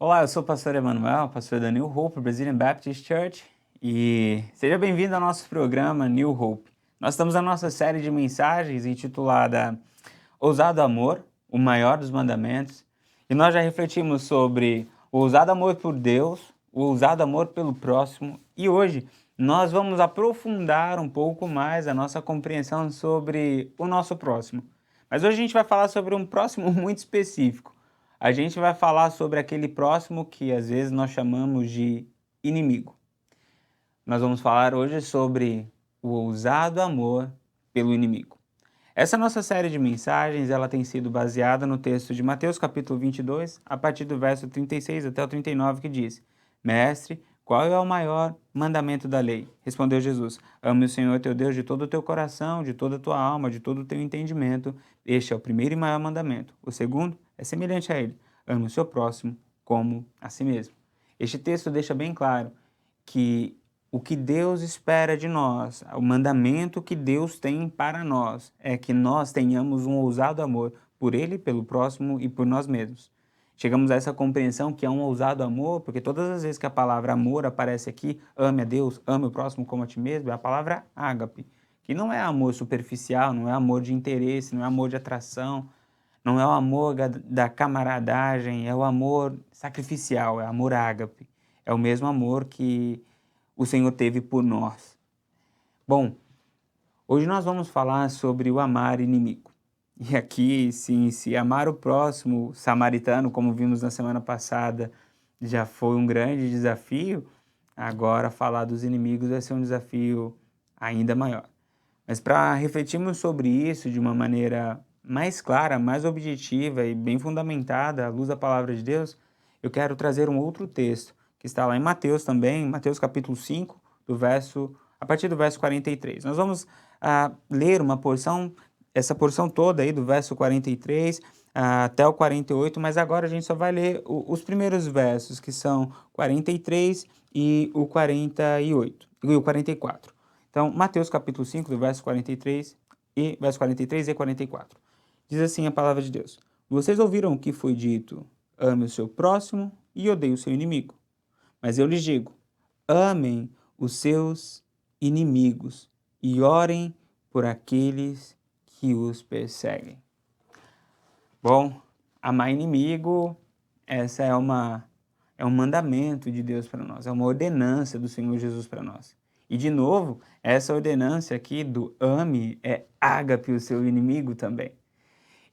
Olá, eu sou o pastor Emanuel, pastor da New Hope Brazilian Baptist Church, e seja bem-vindo ao nosso programa New Hope. Nós estamos na nossa série de mensagens intitulada Ousado Amor, o maior dos mandamentos, e nós já refletimos sobre o ousado amor por Deus, o ousado amor pelo próximo, e hoje nós vamos aprofundar um pouco mais a nossa compreensão sobre o nosso próximo. Mas hoje a gente vai falar sobre um próximo muito específico. A gente vai falar sobre aquele próximo que às vezes nós chamamos de inimigo. Nós vamos falar hoje sobre o ousado amor pelo inimigo. Essa nossa série de mensagens, ela tem sido baseada no texto de Mateus capítulo 22, a partir do verso 36 até o 39, que diz: Mestre, qual é o maior mandamento da lei? Respondeu Jesus: Ame o Senhor teu Deus de todo o teu coração, de toda a tua alma, de todo o teu entendimento. Este é o primeiro e maior mandamento. O segundo é semelhante a ele: ame o seu próximo como a si mesmo. Este texto deixa bem claro que o que Deus espera de nós, o mandamento que Deus tem para nós, é que nós tenhamos um ousado amor por Ele, pelo próximo e por nós mesmos. Chegamos a essa compreensão que é um ousado amor, porque todas as vezes que a palavra amor aparece aqui, ame a Deus, ame o próximo como a ti mesmo, é a palavra ágape, que não é amor superficial, não é amor de interesse, não é amor de atração, não é o amor da camaradagem, é o amor sacrificial, é amor ágape. É o mesmo amor que o Senhor teve por nós. Bom, hoje nós vamos falar sobre o amar inimigo. E aqui, sim, se amar o próximo samaritano, como vimos na semana passada, já foi um grande desafio, agora falar dos inimigos vai ser um desafio ainda maior. Mas para refletirmos sobre isso de uma maneira mais clara, mais objetiva e bem fundamentada, à luz da palavra de Deus, eu quero trazer um outro texto, que está lá em Mateus também, Mateus capítulo 5, a partir do verso 43. Nós vamos ler uma porção, essa porção toda aí, do verso 43 até o 48, mas agora a gente só vai ler os primeiros versos, que são 43 e o 48, e o 44. Então, Mateus capítulo 5, do verso 43 e 44. Diz assim a palavra de Deus: Vocês ouviram o que foi dito: ame o seu próximo e odeie o seu inimigo. Mas eu lhes digo: amem os seus inimigos e orem por aqueles que os perseguem. Bom, amar inimigo, essa é um mandamento de Deus para nós, é uma ordenança do Senhor Jesus para nós. E, de novo, essa ordenança aqui do ame é ágape o seu inimigo também.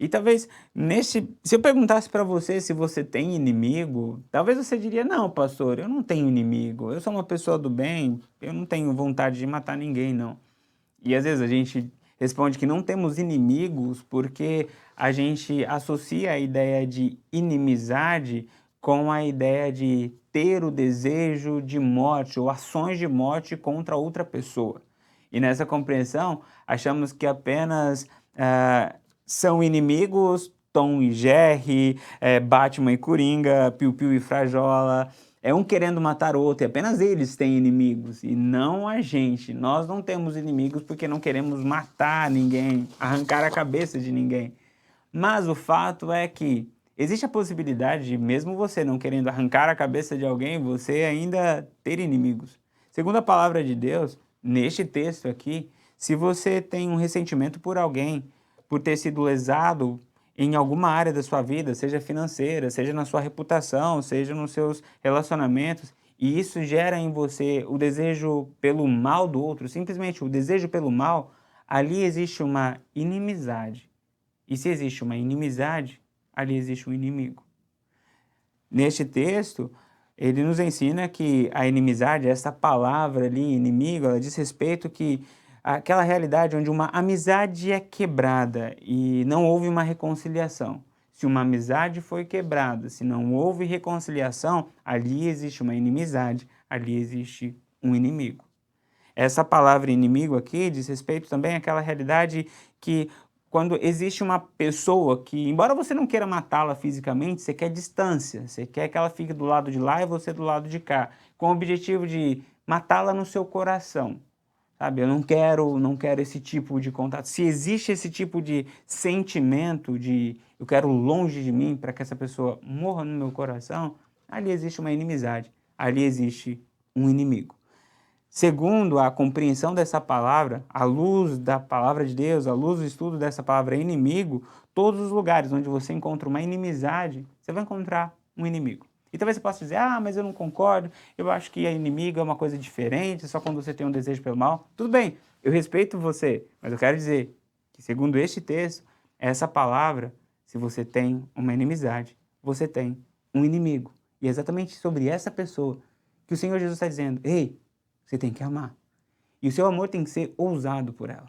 E talvez, se eu perguntasse para você se você tem inimigo, talvez você diria: não, pastor, eu não tenho inimigo, eu sou uma pessoa do bem, eu não tenho vontade de matar ninguém, não. E às vezes a gente responde que não temos inimigos porque a gente associa a ideia de inimizade com a ideia de ter o desejo de morte ou ações de morte contra outra pessoa. E nessa compreensão, achamos que apenas são inimigos Tom e Jerry, Batman e Coringa, Piu Piu e Frajola. É um querendo matar o outro, e apenas eles têm inimigos, e não a gente. Nós não temos inimigos porque não queremos matar ninguém, arrancar a cabeça de ninguém. Mas o fato é que existe a possibilidade de, mesmo você não querendo arrancar a cabeça de alguém, você ainda ter inimigos. Segundo a palavra de Deus, neste texto aqui, se você tem um ressentimento por alguém, por ter sido lesado em alguma área da sua vida, seja financeira, seja na sua reputação, seja nos seus relacionamentos, e isso gera em você o desejo pelo mal do outro, simplesmente o desejo pelo mal, ali existe uma inimizade. E se existe uma inimizade, ali existe um inimigo. Neste texto, ele nos ensina que a inimizade, essa palavra ali, inimigo, ela diz respeito que aquela realidade onde uma amizade é quebrada e não houve uma reconciliação. Se uma amizade foi quebrada, se não houve reconciliação, ali existe uma inimizade, ali existe um inimigo. Essa palavra inimigo aqui diz respeito também àquela realidade que quando existe uma pessoa que, embora você não queira matá-la fisicamente, você quer distância, você quer que ela fique do lado de lá e você do lado de cá, com o objetivo de matá-la no seu coração. Sabe, eu não quero esse tipo de contato. Se existe esse tipo de sentimento de eu quero longe de mim para que essa pessoa morra no meu coração, ali existe uma inimizade, ali existe um inimigo. Segundo a compreensão dessa palavra, à luz da palavra de Deus, à luz do estudo dessa palavra inimigo, todos os lugares onde você encontra uma inimizade, você vai encontrar um inimigo. E talvez você possa dizer, mas eu não concordo, eu acho que a inimigo é uma coisa diferente, só quando você tem um desejo pelo mal. Tudo bem, eu respeito você, mas eu quero dizer que segundo este texto, essa palavra, se você tem uma inimizade, você tem um inimigo. E é exatamente sobre essa pessoa que o Senhor Jesus está dizendo, ei, você tem que amar. E o seu amor tem que ser ousado por ela.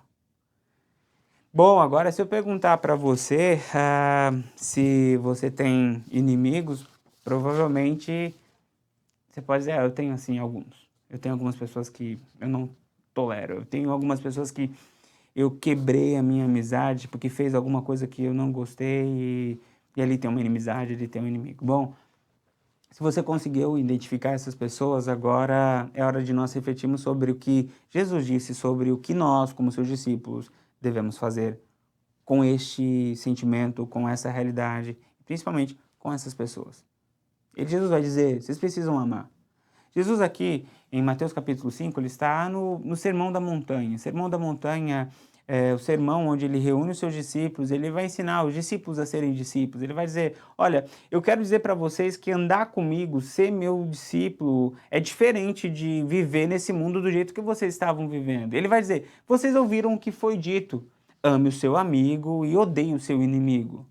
Bom, agora se eu perguntar para você se você tem inimigos, provavelmente você pode dizer, eu tenho assim alguns. Eu tenho algumas pessoas que eu não tolero. Eu tenho algumas pessoas que eu quebrei a minha amizade porque fez alguma coisa que eu não gostei e ali tem uma inimizade, ali tem um inimigo. Bom, se você conseguiu identificar essas pessoas, agora é hora de nós refletirmos sobre o que Jesus disse, sobre o que nós, como seus discípulos, devemos fazer com este sentimento, com essa realidade, principalmente com essas pessoas. Jesus vai dizer, vocês precisam amar. Jesus aqui, em Mateus capítulo 5, ele está no Sermão da Montanha. O Sermão da Montanha é o sermão onde ele reúne os seus discípulos, ele vai ensinar os discípulos a serem discípulos. Ele vai dizer, olha, eu quero dizer para vocês que andar comigo, ser meu discípulo, é diferente de viver nesse mundo do jeito que vocês estavam vivendo. Ele vai dizer, vocês ouviram o que foi dito, ame o seu amigo e odeie o seu inimigo.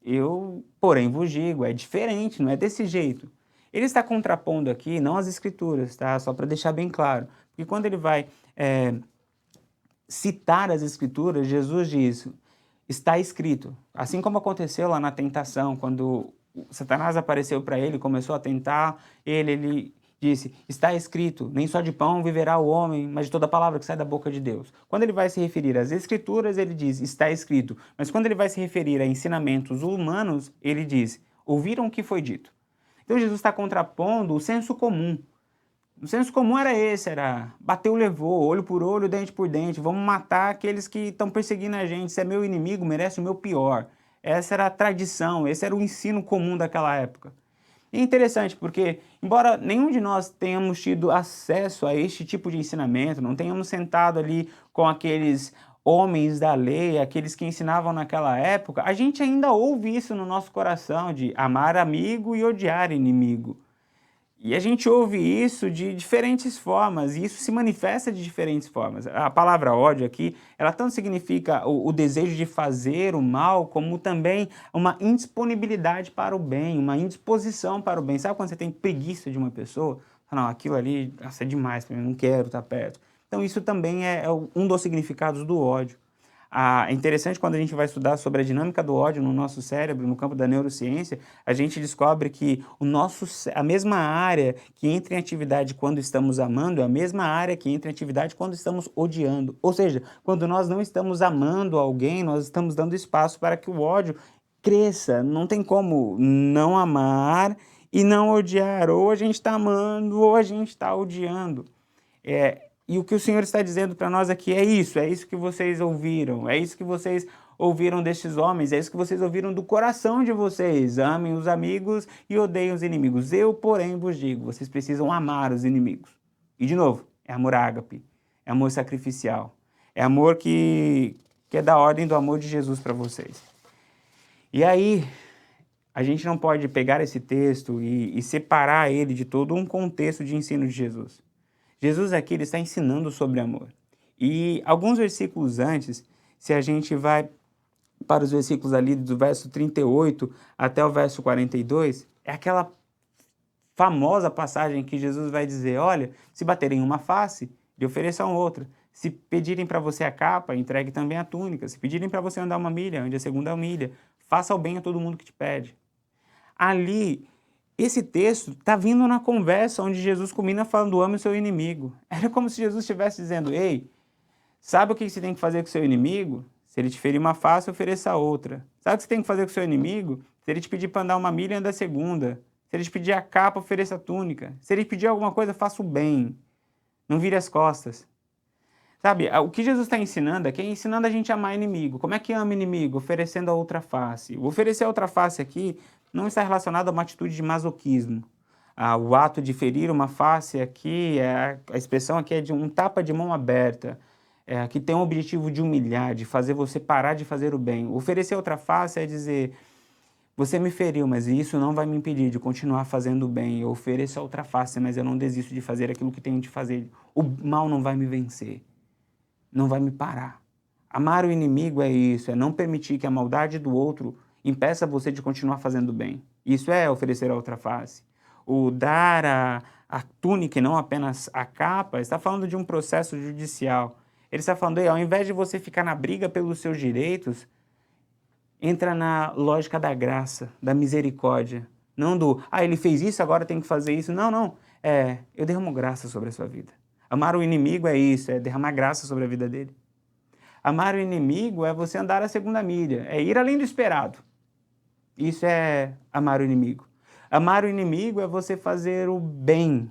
Eu, porém, vos digo, é diferente, não é desse jeito. Ele está contrapondo aqui, não as escrituras, tá? Só para deixar bem claro. Porque quando ele vai citar as escrituras, Jesus diz, está escrito. Assim como aconteceu lá na tentação, quando Satanás apareceu para ele, começou a tentar, ele disse, está escrito, nem só de pão viverá o homem, mas de toda palavra que sai da boca de Deus. Quando ele vai se referir às escrituras, ele diz, está escrito. Mas quando ele vai se referir a ensinamentos humanos, ele diz, ouviram o que foi dito. Então Jesus está contrapondo o senso comum. O senso comum era esse, era bateu, levou, olho por olho, dente por dente, vamos matar aqueles que estão perseguindo a gente, se é meu inimigo, merece o meu pior. Essa era a tradição, esse era o ensino comum daquela época. E é interessante porque, embora nenhum de nós tenhamos tido acesso a este tipo de ensinamento, não tenhamos sentado ali com aqueles homens da lei, aqueles que ensinavam naquela época, a gente ainda ouve isso no nosso coração, de amar amigo e odiar inimigo. E a gente ouve isso de diferentes formas, e isso se manifesta de diferentes formas. A palavra ódio aqui, ela tanto significa o desejo de fazer o mal, como também uma indisponibilidade para o bem, uma indisposição para o bem. Sabe quando você tem preguiça de uma pessoa? Não, aquilo ali é demais para mim, não quero estar perto. Então isso também é um dos significados do ódio. É interessante quando a gente vai estudar sobre a dinâmica do ódio no nosso cérebro, no campo da neurociência, a gente descobre que a mesma área que entra em atividade quando estamos amando é a mesma área que entra em atividade quando estamos odiando. Ou seja, quando nós não estamos amando alguém, nós estamos dando espaço para que o ódio cresça. Não tem como não amar e não odiar. Ou a gente está amando ou a gente está odiando. E o que o Senhor está dizendo para nós aqui é isso que vocês ouviram, é isso que vocês ouviram destes homens, é isso que vocês ouviram do coração de vocês. Amem os amigos e odeiem os inimigos. Eu, porém, vos digo, vocês precisam amar os inimigos. E, de novo, é amor ágape, é amor sacrificial, é amor que é da ordem do amor de Jesus para vocês. E aí, a gente não pode pegar esse texto e separar ele de todo um contexto de ensino de Jesus. Jesus aqui ele está ensinando sobre amor. E alguns versículos antes, se a gente vai para os versículos ali do verso 38 até o verso 42, é aquela famosa passagem que Jesus vai dizer, olha, se baterem uma face, lhe ofereçam outra. Se pedirem para você a capa, entregue também a túnica. Se pedirem para você andar uma milha, ande a segunda milha. Faça o bem a todo mundo que te pede. Ali, esse texto está vindo na conversa onde Jesus combina falando, ame o seu inimigo. Era como se Jesus estivesse dizendo, ei, sabe o que você tem que fazer com o seu inimigo? Se ele te ferir uma face, ofereça outra. Sabe o que você tem que fazer com o seu inimigo? Se ele te pedir para andar uma milha, anda a segunda. Se ele te pedir a capa, ofereça a túnica. Se ele pedir alguma coisa, faça o bem. Não vire as costas. Sabe, o que Jesus está ensinando aqui é ensinando a gente a amar inimigo. Como é que ama inimigo? Oferecendo a outra face. O oferecer a outra face aqui não está relacionado a uma atitude de masoquismo. O ato de ferir uma face aqui, a expressão aqui é de um tapa de mão aberta, que tem o objetivo de humilhar, de fazer você parar de fazer o bem. Oferecer outra face é dizer, você me feriu, mas isso não vai me impedir de continuar fazendo o bem. Eu ofereço a outra face, mas eu não desisto de fazer aquilo que tenho de fazer. O mal não vai me vencer, não vai me parar. Amar o inimigo é isso, é não permitir que a maldade do outro impeça você de continuar fazendo o bem. Isso é oferecer a outra face. O dar a túnica e não apenas a capa, está falando de um processo judicial. Ele está falando, ao invés de você ficar na briga pelos seus direitos, entra na lógica da graça, da misericórdia. Não ele fez isso, agora tem que fazer isso. Não. Eu derramo graça sobre a sua vida. Amar o inimigo é isso, é derramar graça sobre a vida dele. Amar o inimigo é você andar a segunda milha, é ir além do esperado. Isso é amar o inimigo. Amar o inimigo é você fazer o bem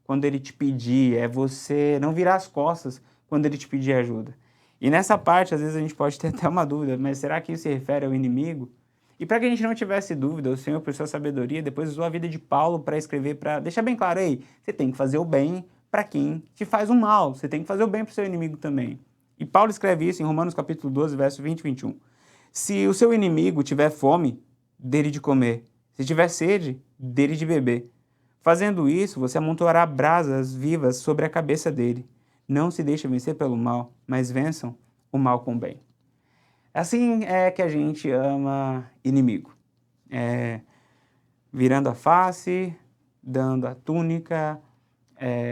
quando ele te pedir, é você não virar as costas quando ele te pedir ajuda. E nessa parte, às vezes a gente pode ter até uma dúvida, mas será que isso se refere ao inimigo? E para que a gente não tivesse dúvida, o Senhor, por sua sabedoria, depois usou a vida de Paulo para escrever, para deixar bem claro, você tem que fazer o bem para quem te faz o mal, você tem que fazer o bem para o seu inimigo também. E Paulo escreve isso em Romanos capítulo 12, verso 20 e 21. Se o seu inimigo tiver fome, dele de comer. Se tiver sede, dele de beber. Fazendo isso, você amontoará brasas vivas sobre a cabeça dele. Não se deixe vencer pelo mal, mas vençam o mal com o bem. Assim é que a gente ama inimigo. Virando a face, dando a túnica,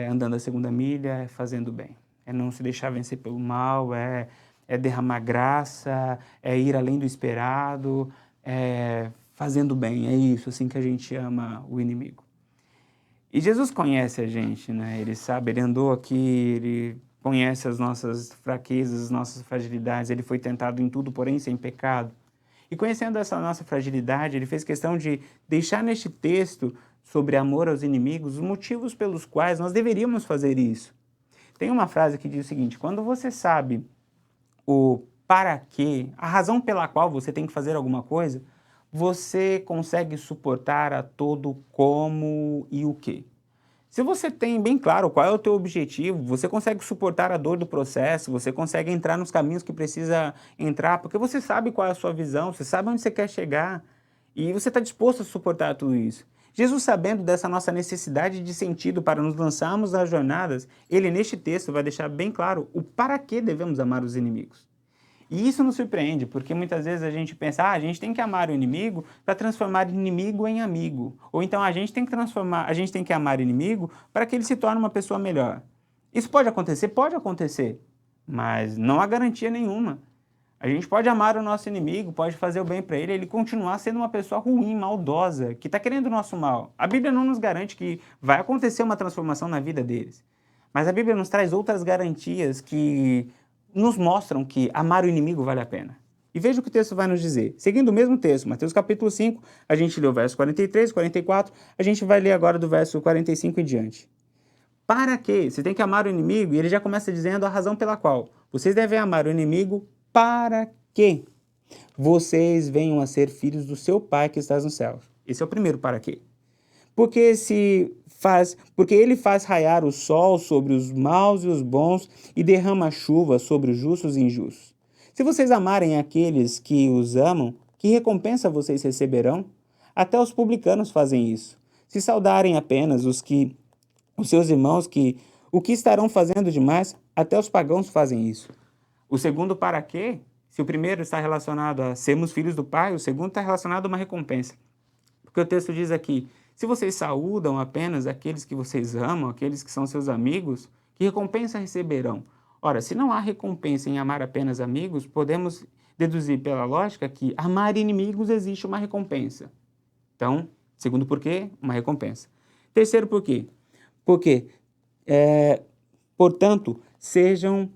andando a segunda milha, fazendo o bem. É não se deixar vencer pelo mal, é derramar graça, é ir além do esperado, fazendo o bem. É isso, assim que a gente ama o inimigo. E Jesus conhece a gente, né? Ele sabe, ele andou aqui, ele conhece as nossas fraquezas, as nossas fragilidades, ele foi tentado em tudo, porém sem pecado. E conhecendo essa nossa fragilidade, ele fez questão de deixar neste texto sobre amor aos inimigos os motivos pelos quais nós deveríamos fazer isso. Tem uma frase que diz o seguinte, quando você sabe o para quê, a razão pela qual você tem que fazer alguma coisa, você consegue suportar a todo como e o quê. Se você tem bem claro qual é o teu objetivo, você consegue suportar a dor do processo, você consegue entrar nos caminhos que precisa entrar, porque você sabe qual é a sua visão, você sabe onde você quer chegar e você está disposto a suportar tudo isso. Jesus, sabendo dessa nossa necessidade de sentido para nos lançarmos nas jornadas, ele neste texto vai deixar bem claro o para que devemos amar os inimigos. E isso nos surpreende, porque muitas vezes a gente pensa, a gente tem que amar o inimigo para transformar inimigo em amigo. Ou então a gente tem que amar o inimigo para que ele se torne uma pessoa melhor. Isso pode acontecer, mas não há garantia nenhuma. A gente pode amar o nosso inimigo, pode fazer o bem para ele continuar sendo uma pessoa ruim, maldosa, que está querendo o nosso mal. A Bíblia não nos garante que vai acontecer uma transformação na vida deles. Mas a Bíblia nos traz outras garantias que nos mostram que amar o inimigo vale a pena. E veja o que o texto vai nos dizer. Seguindo o mesmo texto, Mateus capítulo 5, a gente leu o verso 43, 44, a gente vai ler agora do verso 45 em diante. Para quê? Você tem que amar o inimigo, e ele já começa dizendo a razão pela qual. Vocês devem amar o inimigo para que vocês venham a ser filhos do seu Pai que está nos céus. Esse é o primeiro para quê. Porque ele faz raiar o sol sobre os maus e os bons e derrama chuva sobre os justos e injustos. Se vocês amarem aqueles que os amam, que recompensa vocês receberão? Até os publicanos fazem isso. Se saudarem apenas os seus irmãos, o que estarão fazendo demais? Até os pagãos fazem isso. O segundo para quê? Se o primeiro está relacionado a sermos filhos do Pai, o segundo está relacionado a uma recompensa. Porque o texto diz aqui, se vocês saúdam apenas aqueles que vocês amam, aqueles que são seus amigos, que recompensa receberão? Ora, se não há recompensa em amar apenas amigos, podemos deduzir pela lógica que amar inimigos existe uma recompensa. Então, segundo porquê, uma recompensa. Terceiro porquê? Porque, portanto, sejam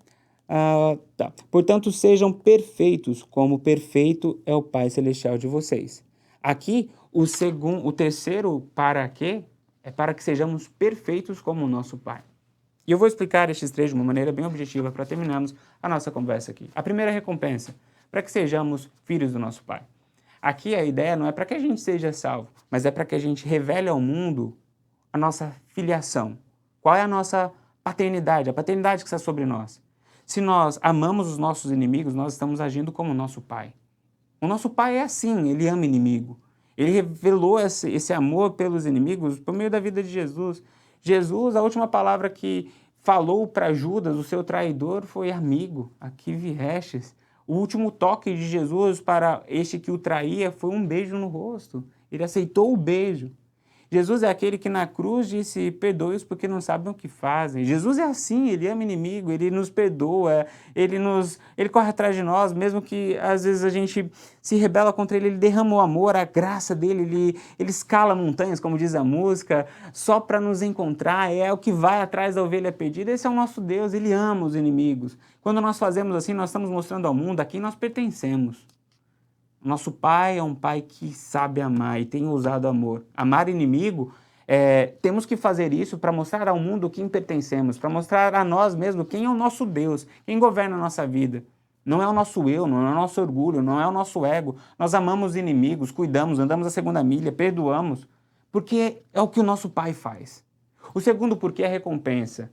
perfeitos, como perfeito é o Pai Celestial de vocês. Aqui, o terceiro para quê é para que sejamos perfeitos como o nosso Pai. E eu vou explicar estes três de uma maneira bem objetiva para terminarmos a nossa conversa aqui. A primeira recompensa, para que sejamos filhos do nosso Pai. Aqui a ideia não é para que a gente seja salvo, mas é para que a gente revele ao mundo a nossa filiação? Qual é a nossa paternidade, a paternidade que está sobre nós? Se nós amamos os nossos inimigos, nós estamos agindo como nosso Pai. O nosso Pai é assim, Ele ama inimigo. Ele revelou esse amor pelos inimigos por meio da vida de Jesus. Jesus, a última palavra que falou para Judas, o seu traidor, foi amigo, aqui viestes. O último toque de Jesus para este que o traía foi um beijo no rosto. Ele aceitou o beijo. Jesus é aquele que na cruz disse, perdoe-os porque não sabem o que fazem. Jesus é assim, ele ama inimigo, ele nos perdoa, ele corre atrás de nós, mesmo que às vezes a gente se rebela contra ele derrama o amor, a graça dele, ele escala montanhas, como diz a música, só para nos encontrar, é o que vai atrás da ovelha perdida. Esse é o nosso Deus, ele ama os inimigos. Quando nós fazemos assim, nós estamos mostrando ao mundo a quem nós pertencemos. Nosso Pai é um Pai que sabe amar e tem ousado amor. Amar inimigo, temos que fazer isso para mostrar ao mundo quem pertencemos, para mostrar a nós mesmos quem é o nosso Deus, quem governa a nossa vida. Não é o nosso eu, não é o nosso orgulho, não é o nosso ego. Nós amamos os inimigos, cuidamos, andamos a segunda milha, perdoamos, porque é o que o nosso Pai faz. O segundo porquê é a recompensa.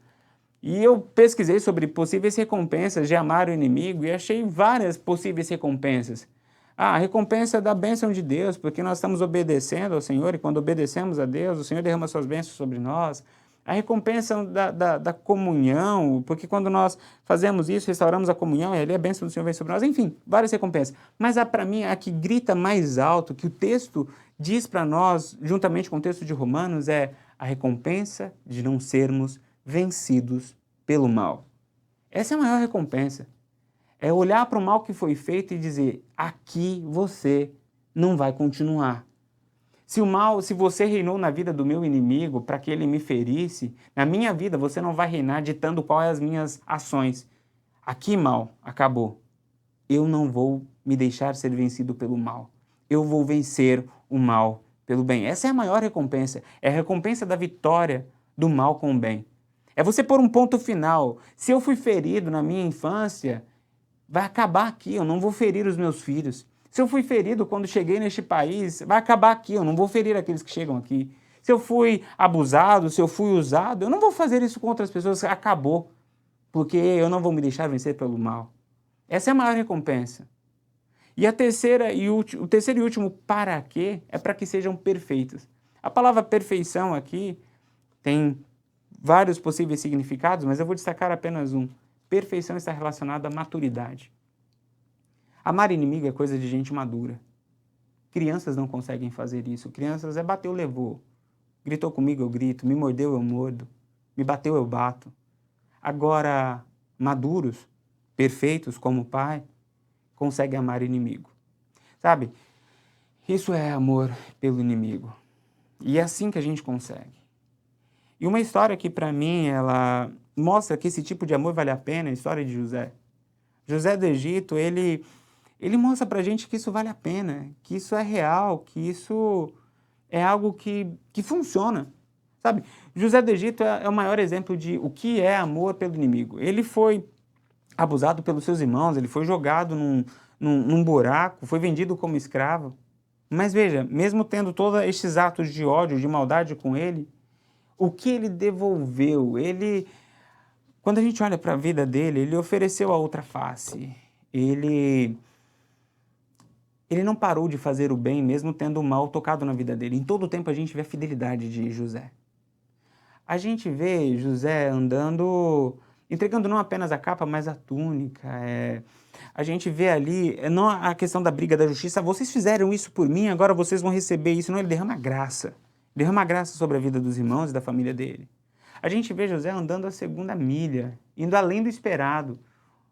E eu pesquisei sobre possíveis recompensas de amar o inimigo e achei várias possíveis recompensas. A recompensa da bênção de Deus, porque nós estamos obedecendo ao Senhor, e quando obedecemos a Deus, o Senhor derrama suas bênçãos sobre nós. A recompensa da comunhão, porque quando nós fazemos isso, restauramos a comunhão, e ali a bênção do Senhor vem sobre nós. Enfim, várias recompensas. Mas para mim, a que grita mais alto, que o texto diz para nós, juntamente com o texto de Romanos, é a recompensa de não sermos vencidos pelo mal. Essa é a maior recompensa. É olhar para o mal que foi feito e dizer, aqui você não vai continuar. Se você reinou na vida do meu inimigo para que ele me ferisse, na minha vida você não vai reinar ditando quais as minhas ações. Aqui, mal, acabou. Eu não vou me deixar ser vencido pelo mal. Eu vou vencer o mal pelo bem. Essa é a maior recompensa. É a recompensa da vitória do mal com o bem. É você pôr um ponto final. Se eu fui ferido na minha infância, vai acabar aqui, eu não vou ferir os meus filhos. Se eu fui ferido quando cheguei neste país, vai acabar aqui, eu não vou ferir aqueles que chegam aqui. Se eu fui abusado, se eu fui usado, eu não vou fazer isso com outras pessoas, acabou. Porque eu não vou me deixar vencer pelo mal. Essa é a maior recompensa. E o terceiro e último para quê é para que sejam perfeitos. A palavra perfeição aqui tem vários possíveis significados, mas eu vou destacar apenas um. Perfeição está relacionada à maturidade. Amar inimigo é coisa de gente madura. Crianças não conseguem fazer isso. Crianças bateu, levou. Gritou comigo, eu grito. Me mordeu, eu mordo. Me bateu, eu bato. Agora, maduros, perfeitos como o Pai, conseguem amar inimigo. Sabe? Isso é amor pelo inimigo. E é assim que a gente consegue. E uma história que, para mim, ela mostra que esse tipo de amor vale a pena, a história de José. José do Egito, ele mostra para a gente que isso vale a pena, que isso é real, que isso é algo que funciona. Sabe? José do Egito é o maior exemplo de o que é amor pelo inimigo. Ele foi abusado pelos seus irmãos, ele foi jogado num buraco, foi vendido como escravo. Mas veja, mesmo tendo todos estes atos de ódio, de maldade com ele, o que ele devolveu? Quando a gente olha para a vida dele, ele ofereceu a outra face. Ele não parou de fazer o bem, mesmo tendo o mal tocado na vida dele. Em todo o tempo a gente vê a fidelidade de José. A gente vê José andando, entregando não apenas a capa, mas a túnica. A gente vê ali, não a questão da briga da justiça, vocês fizeram isso por mim, agora vocês vão receber isso. Não, ele derrama graça. Derrama graça sobre a vida dos irmãos e da família dele. A gente vê José andando a segunda milha, indo além do esperado.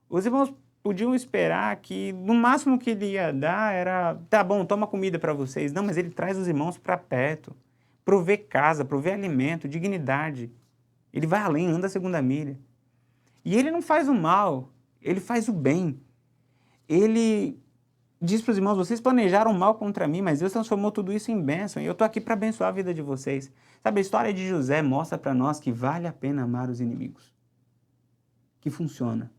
Os irmãos podiam esperar que no máximo que ele ia dar era, tá bom, toma comida para vocês. Não, mas ele traz os irmãos para perto, provê casa, provê alimento, dignidade. Ele vai além, anda a segunda milha. E ele não faz o mal, ele faz o bem. Ele diz para os irmãos, vocês planejaram mal contra mim, mas Deus transformou tudo isso em bênção e eu estou aqui para abençoar a vida de vocês. Sabe, a história de José mostra para nós que vale a pena amar os inimigos. Que funciona.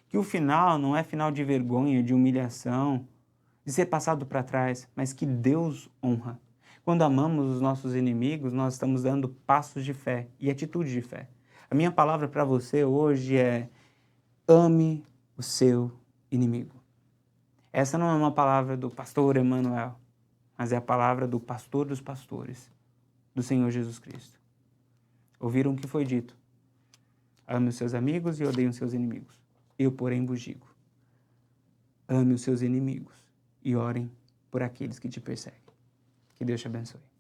Que o final não é final de vergonha, de humilhação, de ser passado para trás, mas que Deus honra. Quando amamos os nossos inimigos, nós estamos dando passos de fé e atitude de fé. A minha palavra para você hoje é: ame o seu inimigo. Essa não é uma palavra do pastor Emanuel, mas é a palavra do pastor dos pastores, do Senhor Jesus Cristo. Ouviram o que foi dito? Ame os seus amigos e odeie os seus inimigos. Eu, porém, vos digo: ame os seus inimigos e orem por aqueles que te perseguem. Que Deus te abençoe.